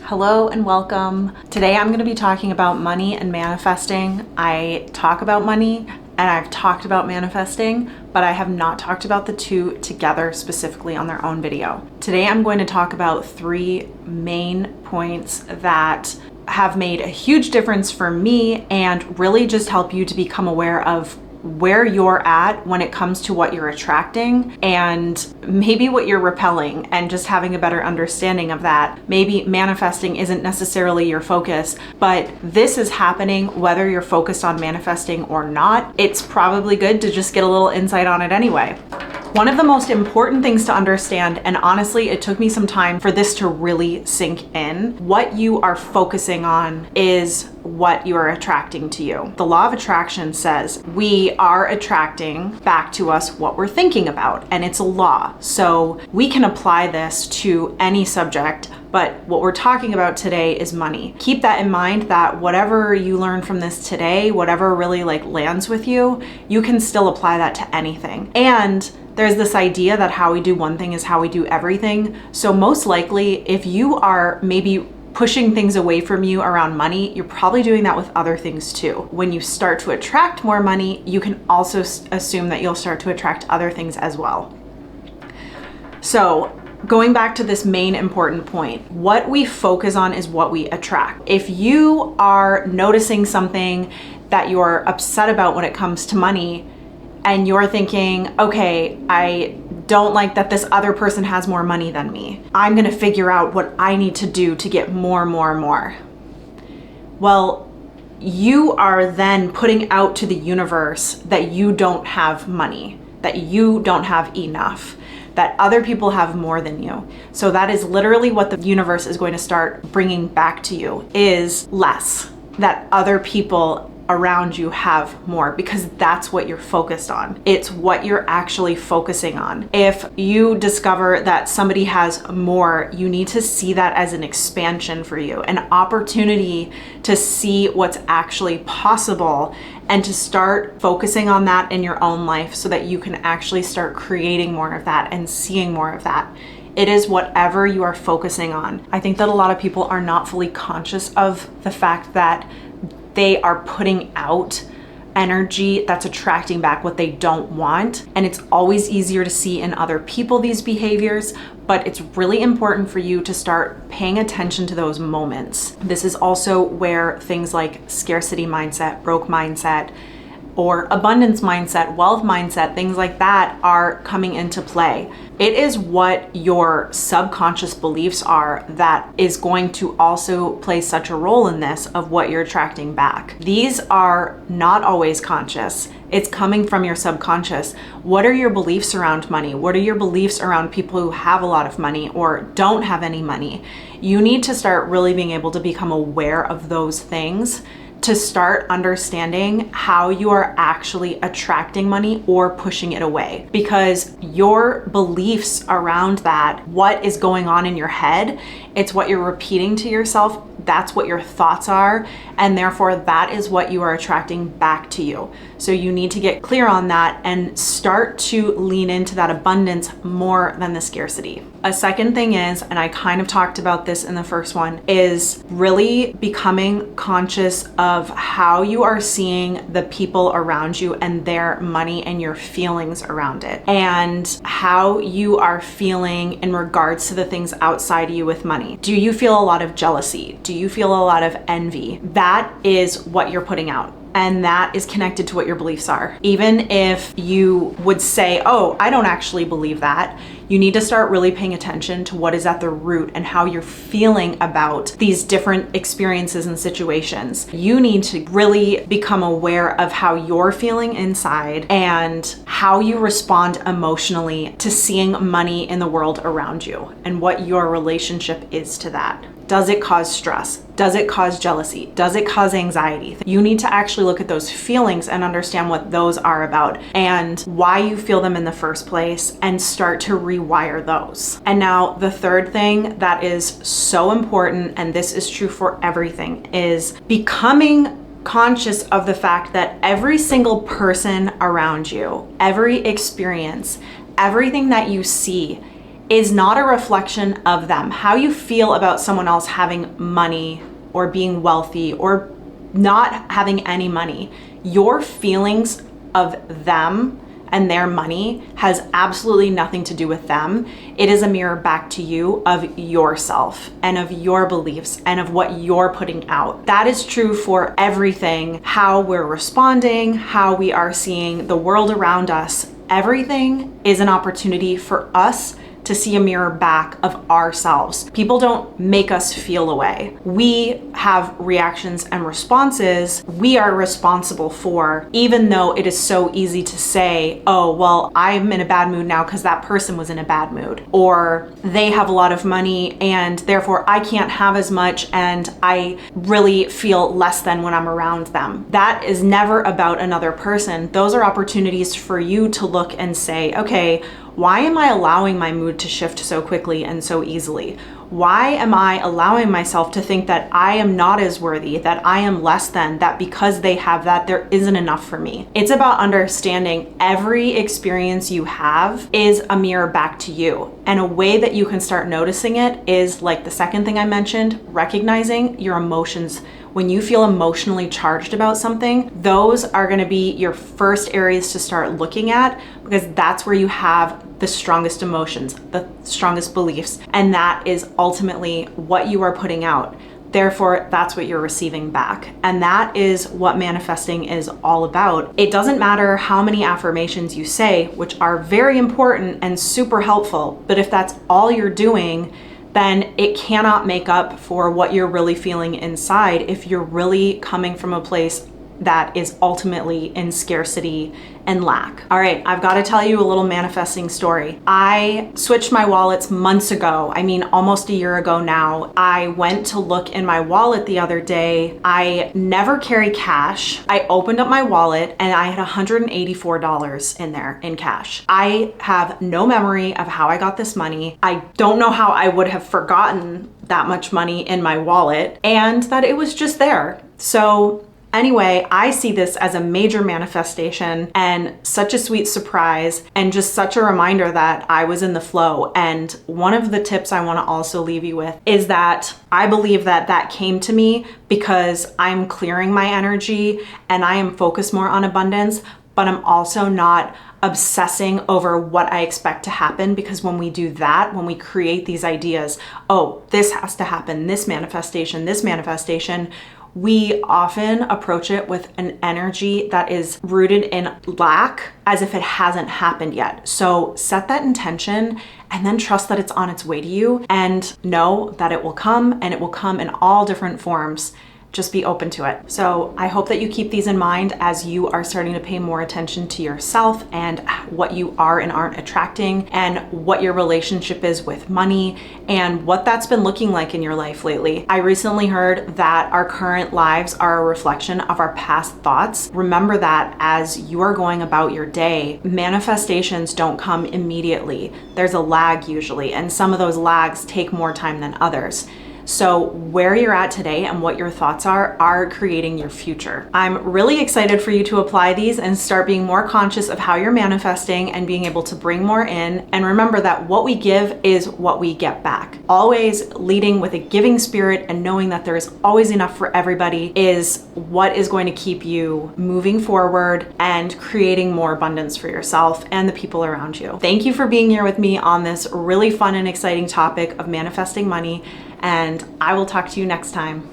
Hello and welcome. Today I'm going to be talking about money and manifesting. I talk about money and I've talked about manifesting, but I have not talked about the two together specifically on their own video. Today I'm going to talk about three main points that have made a huge difference for me and really just help you to become aware of where you're at when it comes to what you're attracting and maybe what you're repelling, and just having a better understanding of that. Maybe manifesting isn't necessarily your focus, but this is happening whether you're focused on manifesting or not. It's probably good to just get a little insight on it anyway. One of the most important things to understand, and honestly, it took me some time for this to really sink in, what you are focusing on is what you are attracting to you. The law of attraction says we are attracting back to us what we're thinking about, and it's a law. So we can apply this to any subject, but what we're talking about today is money. Keep that in mind, that whatever you learn from this today, whatever really lands with you, you can still apply that to anything. And there's this idea that how we do one thing is how we do everything. So most likely, if you are maybe pushing things away from you around money, you're probably doing that with other things too. When you start to attract more money, you can also assume that you'll start to attract other things as well. So going back to this main important point, what we focus on is what we attract. If you are noticing something that you're upset about when it comes to money, and you're thinking, okay, I don't like that this other person has more money than me, I'm gonna figure out what I need to do to get more. Well, you are then putting out to the universe that you don't have money, that you don't have enough, that other people have more than you. So that is literally what the universe is going to start bringing back to you, is less, that other people around you have more, because that's what you're focused on. It's what you're actually focusing on. If you discover that somebody has more, you need to see that as an expansion for you, an opportunity to see what's actually possible and to start focusing on that in your own life so that you can actually start creating more of that and seeing more of that. It is whatever you are focusing on. I think that a lot of people are not fully conscious of the fact that they are putting out energy that's attracting back what they don't want. And it's always easier to see in other people these behaviors, but it's really important for you to start paying attention to those moments. This is also where things like scarcity mindset, broke mindset, or abundance mindset, wealth mindset, things like that are coming into play. It is what your subconscious beliefs are that is going to also play such a role in this of what you're attracting back. These are not always conscious. It's coming from your subconscious. What are your beliefs around money? What are your beliefs around people who have a lot of money or don't have any money? You need to start really being able to become aware of those things to start understanding how you are actually attracting money or pushing it away. Because your beliefs around that, what is going on in your head, it's what you're repeating to yourself, that's what your thoughts are, and therefore that is what you are attracting back to you. So you need to get clear on that and start to lean into that abundance more than the scarcity. A second thing is, and I kind of talked about this in the first one, is really becoming conscious of how you are seeing the people around you and their money and your feelings around it, and how you are feeling in regards to the things outside of you with money. Do you feel a lot of jealousy? Do you feel a lot of envy? That is what you're putting out. And that is connected to what your beliefs are. Even if you would say, oh, I don't actually believe that, you need to start really paying attention to what is at the root and how you're feeling about these different experiences and situations. You need to really become aware of how you're feeling inside and how you respond emotionally to seeing money in the world around you and what your relationship is to that. Does it cause stress? Does it cause jealousy? Does it cause anxiety? You need to actually look at those feelings and understand what those are about and why you feel them in the first place, and start to rewire those. And now the third thing that is so important, and this is true for everything, is becoming conscious of the fact that every single person around you, every experience, everything that you see is not a reflection of them. How you feel about someone else having money or being wealthy or not having any money, your feelings of them and their money has absolutely nothing to do with them. It is a mirror back to you of yourself and of your beliefs and of what you're putting out. That is true for everything, how we're responding, how we are seeing the world around us. Everything is an opportunity for us to see a mirror back of ourselves. People don't make us feel a way. We have reactions and responses we are responsible for, even though it is so easy to say, oh, well, I'm in a bad mood now because that person was in a bad mood, or they have a lot of money and therefore I can't have as much and I really feel less than when I'm around them. That is never about another person. Those are opportunities for you to look and say, okay, why am I allowing my mood to shift so quickly and so easily? Why am I allowing myself to think that I am not as worthy, that I am less than, that because they have that, there isn't enough for me? It's about understanding every experience you have is a mirror back to you. And a way that you can start noticing it is like the second thing I mentioned, recognizing your emotions. When you feel emotionally charged about something, those are going to be your first areas to start looking at, because that's where you have the strongest emotions, the strongest beliefs, and that is ultimately what you are putting out. Therefore, that's what you're receiving back. And that is what manifesting is all about. It doesn't matter how many affirmations you say, which are very important and super helpful, but if that's all you're doing, then it cannot make up for what you're really feeling inside if you're really coming from a place that is ultimately in scarcity and lack. All right, I've got to tell you a little manifesting story. I switched my wallets months ago. I mean, almost a year ago now. I went to look in my wallet the other day. I never carry cash. I opened up my wallet and I had $184 in there in cash. I have no memory of how I got this money. I don't know how I would have forgotten that much money in my wallet and that it was just there. So anyway, I see this as a major manifestation and such a sweet surprise and just such a reminder that I was in the flow. And one of the tips I want to also leave you with is that I believe that that came to me because I'm clearing my energy and I am focused more on abundance, but I'm also not obsessing over what I expect to happen, because when we do that, when we create these ideas, oh, this has to happen, this manifestation, we often approach it with an energy that is rooted in lack, as if it hasn't happened yet. So set that intention and then trust that it's on its way to you, and know that it will come, and it will come in all different forms. Just be open to it. So I hope that you keep these in mind as you are starting to pay more attention to yourself and what you are and aren't attracting, and what your relationship is with money, and what that's been looking like in your life lately. I recently heard that our current lives are a reflection of our past thoughts. Remember that as you are going about your day. Manifestations don't come immediately. There's a lag usually, and some of those lags take more time than others. So where you're at today and what your thoughts are creating your future. I'm really excited for you to apply these and start being more conscious of how you're manifesting and being able to bring more in. And remember that what we give is what we get back. Always leading with a giving spirit and knowing that there is always enough for everybody is what is going to keep you moving forward and creating more abundance for yourself and the people around you. Thank you for being here with me on this really fun and exciting topic of manifesting money, and I will talk to you next time.